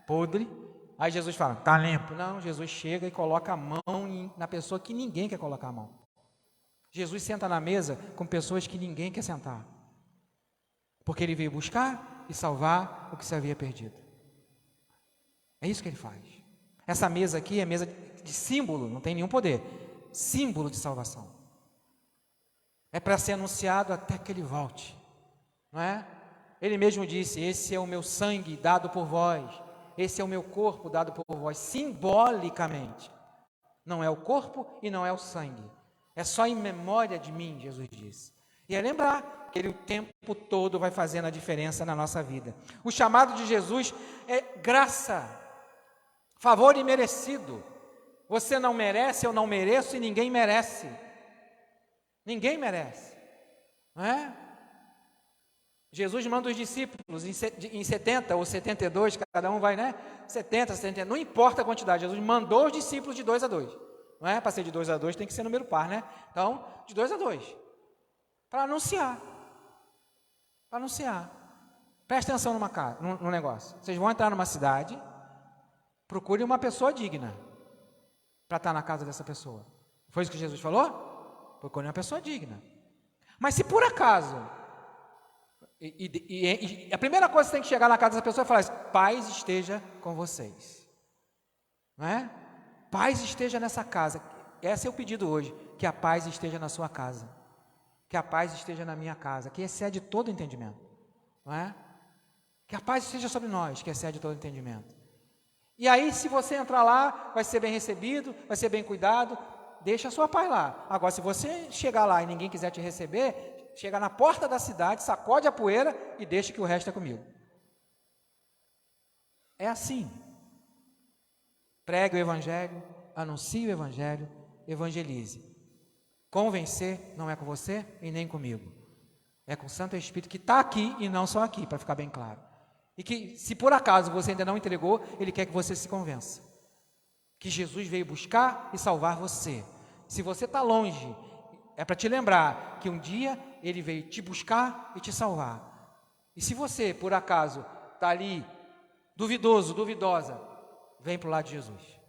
Podre. Aí Jesus fala, tá limpo. Não, Jesus chega e coloca a mão na pessoa que ninguém quer colocar a mão. Jesus senta na mesa com pessoas que ninguém quer sentar. Porque ele veio buscar e salvar o que se havia perdido. É isso que ele faz. Essa mesa aqui é mesa de símbolo, não tem nenhum poder. Símbolo de salvação. É para ser anunciado até que ele volte. Não é? Ele mesmo disse, esse é o meu sangue dado por vós. Esse é o meu corpo dado por vós. Simbolicamente. Não é o corpo e não é o sangue. É só em memória de mim, Jesus disse. E é lembrar que ele o tempo todo vai fazendo a diferença na nossa vida. O chamado de Jesus é graça, favor imerecido. Você não merece, eu não mereço e ninguém merece. Ninguém merece. Não é? Jesus manda os discípulos em 70 ou 72, cada um vai, né? 70, 70, não importa a quantidade. Jesus mandou os discípulos de 2 a 2. Não é? Para ser de 2 a 2 tem que ser número par, né? Então, de 2 a 2. Para anunciar. Para anunciar. Presta atenção num negócio. Vocês vão entrar numa cidade, procure uma pessoa digna para estar na casa dessa pessoa. Foi isso que Jesus falou? Procure uma pessoa digna. Mas se por acaso, a primeira coisa que você tem que chegar na casa dessa pessoa é falar assim, paz esteja com vocês. Não é? Paz esteja nessa casa. Esse é o pedido hoje, que a paz esteja na sua casa. Que a paz esteja na minha casa, que excede todo entendimento. Não é? Que a paz esteja sobre nós, que excede todo entendimento. E aí, se você entrar lá, vai ser bem recebido, vai ser bem cuidado, deixa a sua paz lá. Agora, se você chegar lá e ninguém quiser te receber, chega na porta da cidade, sacode a poeira e deixa que o resto é comigo. É assim. Pregue o Evangelho, anuncie o Evangelho, evangelize. Convencer não é com você e nem comigo. É com o Santo Espírito que está aqui e não só aqui, para ficar bem claro. E que, se por acaso você ainda não entregou, Ele quer que você se convença. Que Jesus veio buscar e salvar você. Se você está longe, é para te lembrar que um dia Ele veio te buscar e te salvar. E se você, por acaso, está ali, duvidoso, duvidosa, vem para o lado de Jesus.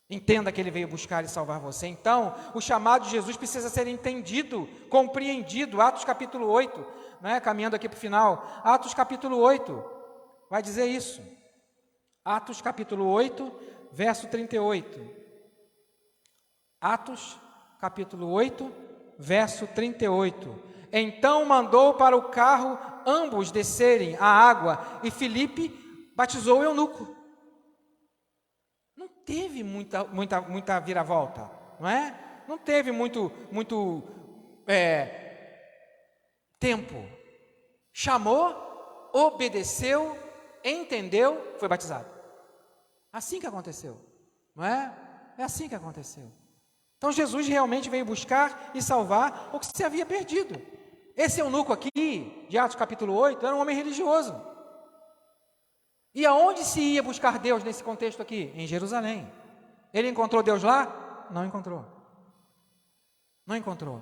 Entenda que Ele veio buscar e salvar você. Então, o chamado de Jesus precisa ser entendido, compreendido. Atos capítulo 8, né? Caminhando aqui para o final. Atos capítulo 8, vai dizer isso. Atos capítulo 8, verso 38. Atos capítulo 8, verso 38. Então mandou para o carro ambos descerem à água, e Filipe batizou o eunuco. Não teve muita viravolta, não é? Não teve muito tempo. Chamou, obedeceu, entendeu, foi batizado. Assim que aconteceu, não é? É assim que aconteceu. Então Jesus realmente veio buscar e salvar o que se havia perdido. Esse eunuco aqui, de Atos capítulo 8, era um homem religioso. E aonde se ia buscar Deus nesse contexto aqui? Em Jerusalém. Ele encontrou Deus lá? Não encontrou. Não encontrou.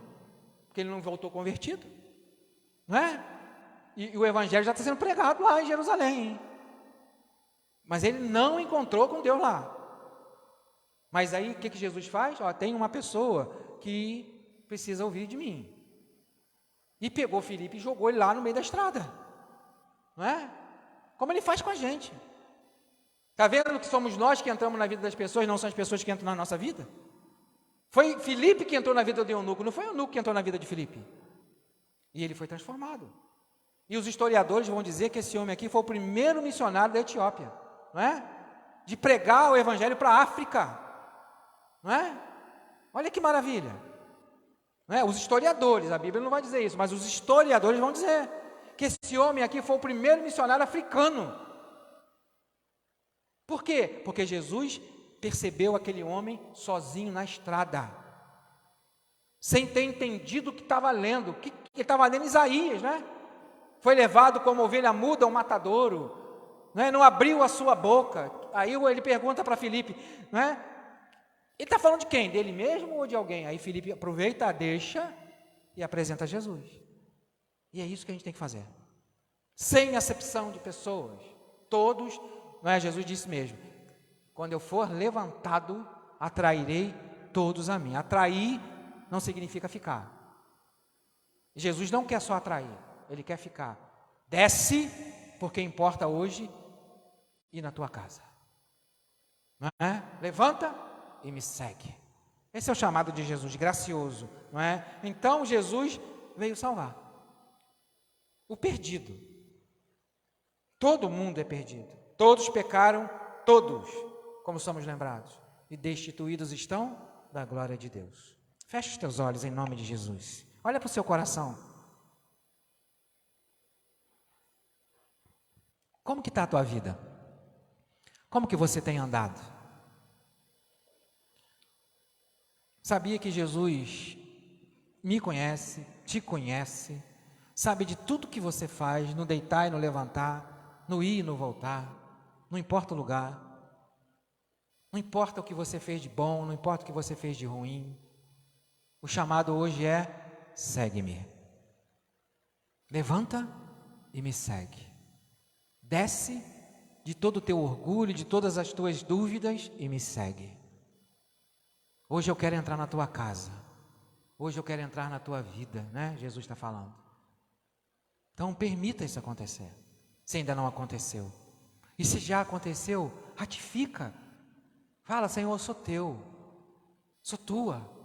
Porque ele não voltou convertido. Não é? E o evangelho já está sendo pregado lá em Jerusalém. Hein? Mas ele não encontrou com Deus lá. Mas aí o que Jesus faz? Ó, tem uma pessoa que precisa ouvir de mim. E pegou Filipe e jogou ele lá no meio da estrada. Não é? Como ele faz com a gente. Está vendo que somos nós que entramos na vida das pessoas, não são as pessoas que entram na nossa vida? Foi Filipe que entrou na vida do eunuco, não foi o eunuco que entrou na vida de Filipe. E ele foi transformado. E os historiadores vão dizer que esse homem aqui foi o primeiro missionário da Etiópia, não é? De pregar o evangelho para a África, não é? Olha que maravilha, não é? Os historiadores, a Bíblia não vai dizer isso, mas os historiadores vão dizer que esse homem aqui foi o primeiro missionário africano. Por quê? Porque Jesus percebeu aquele homem sozinho na estrada, sem ter entendido o que estava lendo, que ele estava lendo Isaías, né? Foi levado como ovelha muda ao matadouro, né? Não abriu a sua boca. Aí ele pergunta para Filipe, né? Ele está falando de quem? Dele mesmo ou de alguém? Aí Filipe aproveita, deixa e apresenta Jesus. E é isso que a gente tem que fazer. Sem acepção de pessoas. Todos, não é? Jesus disse mesmo, quando eu for levantado, atrairei todos a mim. Atrair não significa ficar. Jesus não quer só atrair, ele quer ficar. Desce, porque importa hoje ir na tua casa. Não é? Levanta e me segue. Esse é o chamado de Jesus, gracioso, não é? Então Jesus veio salvar o perdido. Todo mundo é perdido. Todos pecaram, todos, como somos lembrados, e destituídos estão da glória de Deus. Feche os teus olhos em nome de Jesus. Olha para o seu coração. Como que está a tua vida? Como que você tem andado? Sabia que Jesus me conhece, te conhece, sabe de tudo que você faz, no deitar e no levantar, no ir e no voltar, não importa o lugar, não importa o que você fez de bom, não importa o que você fez de ruim. O chamado hoje é: segue-me. Levanta e me segue. Desce de todo o teu orgulho, de todas as tuas dúvidas e me segue. Hoje eu quero entrar na tua casa. Hoje eu quero entrar na tua vida, né? Jesus está falando. Então permita isso acontecer, se ainda não aconteceu. E se já aconteceu, ratifica. Fala: Senhor, eu sou teu, sou tua.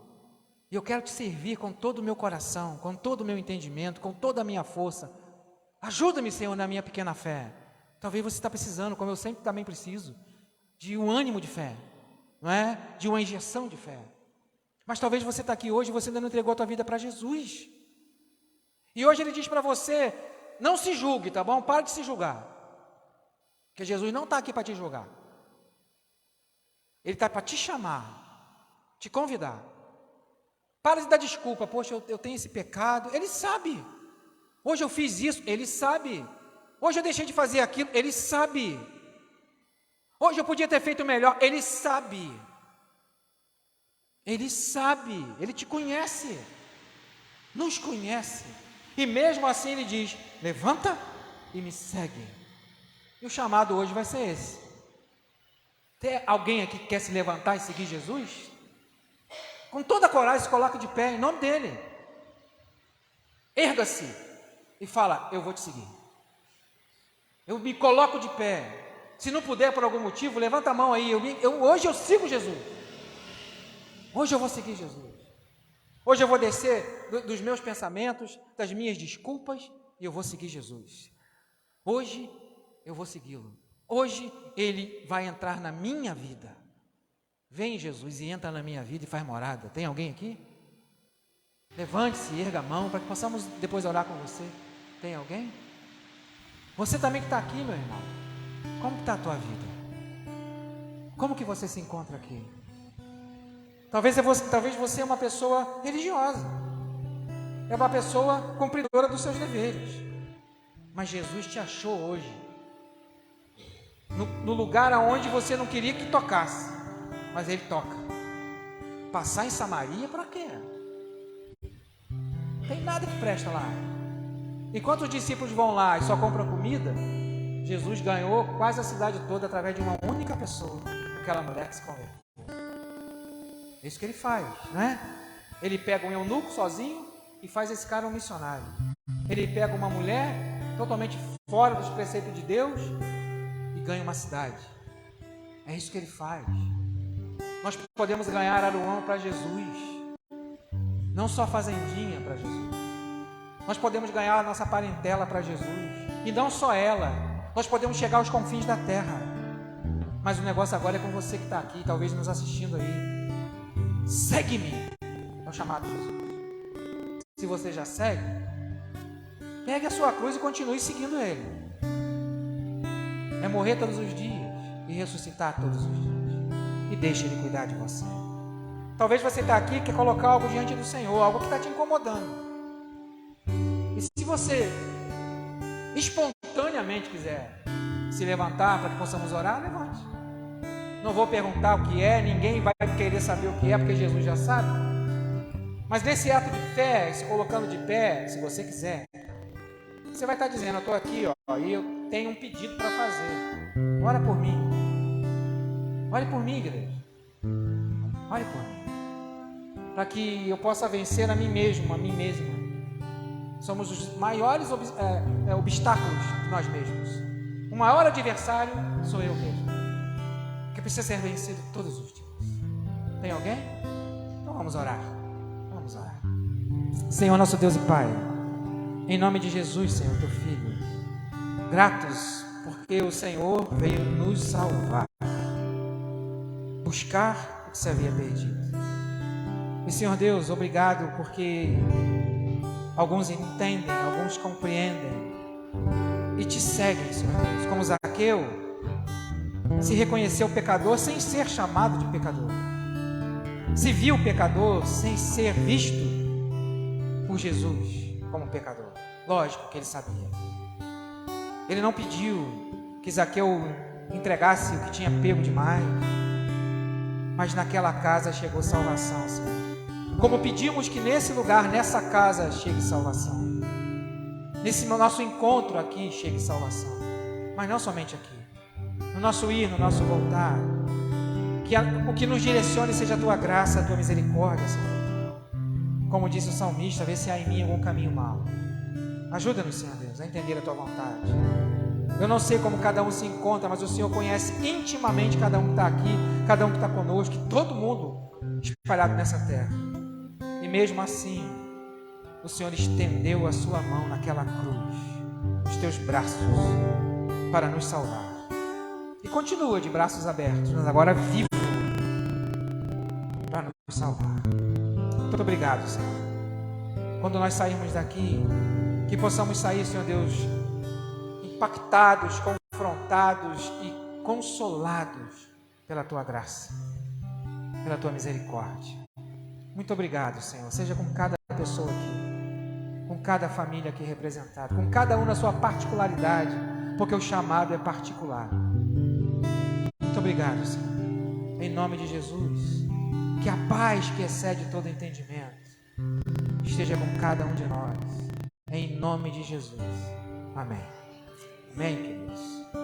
E eu quero te servir com todo o meu coração, com todo o meu entendimento, com toda a minha força. Ajuda-me, Senhor, na minha pequena fé. Talvez você está precisando, como eu sempre também preciso, de um ânimo de fé, não é? De uma injeção de fé. Mas talvez você está aqui hoje e você ainda não entregou a tua vida para Jesus. E hoje Ele diz para você: não se julgue, tá bom? Pare de se julgar. Porque Jesus não está aqui para te julgar. Ele está para te chamar, te convidar. Para de dar desculpa: poxa, eu tenho esse pecado. Ele sabe. Hoje eu fiz isso, Ele sabe. Hoje eu deixei de fazer aquilo, Ele sabe. Hoje eu podia ter feito melhor, Ele sabe. Ele sabe, Ele te conhece, nos conhece. E mesmo assim Ele diz: levanta e me segue. E o chamado hoje vai ser esse. Tem alguém aqui que quer se levantar e seguir Jesus? Com toda a coragem, se coloca de pé em nome dEle. Erga-se e fala: eu vou te seguir. Eu me coloco de pé. Se não puder por algum motivo, levanta a mão aí. Hoje eu sigo Jesus. Hoje eu vou seguir Jesus. Hoje eu vou descer dos meus pensamentos, das minhas desculpas, e eu vou seguir Jesus. Hoje eu vou segui-lo. Hoje Ele vai entrar na minha vida. Vem, Jesus, e entra na minha vida e faz morada. Tem alguém aqui? Levante-se, erga a mão, para que possamos depois orar com você. Tem alguém? Você também que está aqui, meu irmão. Como está a tua vida? Como que você se encontra aqui? Talvez você é uma pessoa religiosa. É uma pessoa cumpridora dos seus deveres. Mas Jesus te achou hoje. No lugar aonde você não queria que tocasse. Mas Ele toca. Passar em Samaria para quê? Não tem nada que presta lá. Enquanto os discípulos vão lá e só compram comida, Jesus ganhou quase a cidade toda através de uma única pessoa, aquela mulher que se converteu. É isso que Ele faz, não é? Ele pega um eunuco sozinho e faz esse cara um missionário. Ele pega uma mulher totalmente fora dos preceitos de Deus e ganha uma cidade. É isso que Ele faz. Nós podemos ganhar Aruão para Jesus, não só fazendinha para Jesus. Nós podemos ganhar a nossa parentela para Jesus, e não só ela. Nós podemos chegar aos confins da terra. Mas o negócio agora é com você que está aqui, talvez nos assistindo aí. Segue-me, é o chamado de Jesus. Se você já segue, pegue a sua cruz e continue seguindo Ele. É morrer todos os dias e ressuscitar todos os dias. E deixe Ele cuidar de você. Talvez você está aqui e quer colocar algo diante do Senhor, algo que está te incomodando. E se você espontaneamente quiser se levantar para que possamos orar, levante. Não vou perguntar o que é, ninguém vai querer saber o que é, porque Jesus já sabe. Mas nesse ato de fé, se colocando de pé, se você quiser, você vai estar dizendo: eu estou aqui, e eu tenho um pedido para fazer. Ora por mim. Ore por mim, igreja. Ore por mim. Para que eu possa vencer a mim mesmo, a mim mesma. Somos os maiores obstáculos de nós mesmos. O maior adversário sou eu mesmo, que precisa ser vencido todos os dias. Tem alguém? Então vamos orar. Vamos orar. Senhor, nosso Deus e Pai, em nome de Jesus, Senhor, Teu Filho, gratos porque o Senhor veio nos salvar, buscar o que se havia perdido. E Senhor Deus, obrigado porque alguns entendem, alguns compreendem e Te seguem, Senhor Deus. Como Zaqueu se reconheceu pecador sem ser chamado de pecador. Se viu pecador sem ser visto por Jesus como pecador. Lógico que ele sabia. Ele não pediu que Zaqueu entregasse o que tinha pego demais, mas naquela casa chegou salvação, Senhor. Como pedimos que nesse lugar, nessa casa, chegue salvação. Nesse nosso encontro aqui, chegue salvação. Mas não somente aqui. No nosso ir, no nosso voltar. Que o que nos direcione seja a Tua graça, a Tua misericórdia, Senhor. Como disse o salmista, vê se há em mim algum caminho mau. Ajuda-nos, Senhor Deus, a entender a Tua vontade. Eu não sei como cada um se encontra, mas o Senhor conhece intimamente cada um que está aqui, cada um que está conosco, todo mundo espalhado nessa terra. E mesmo assim, o Senhor estendeu a Sua mão naquela cruz, os Teus braços, para nos salvar. E continua de braços abertos, mas agora vivo, para nos salvar. Muito obrigado, Senhor. Quando nós sairmos daqui, que possamos sair, Senhor Deus, impactados, confrontados e consolados pela Tua graça, pela Tua misericórdia. Muito obrigado, Senhor. Seja com cada pessoa aqui, com cada família aqui representada, com cada um na sua particularidade, porque o chamado é particular. Muito obrigado, Senhor. Em nome de Jesus, que a paz que excede todo entendimento esteja com cada um de nós. Em nome de Jesus. Amém. Amém, queridos.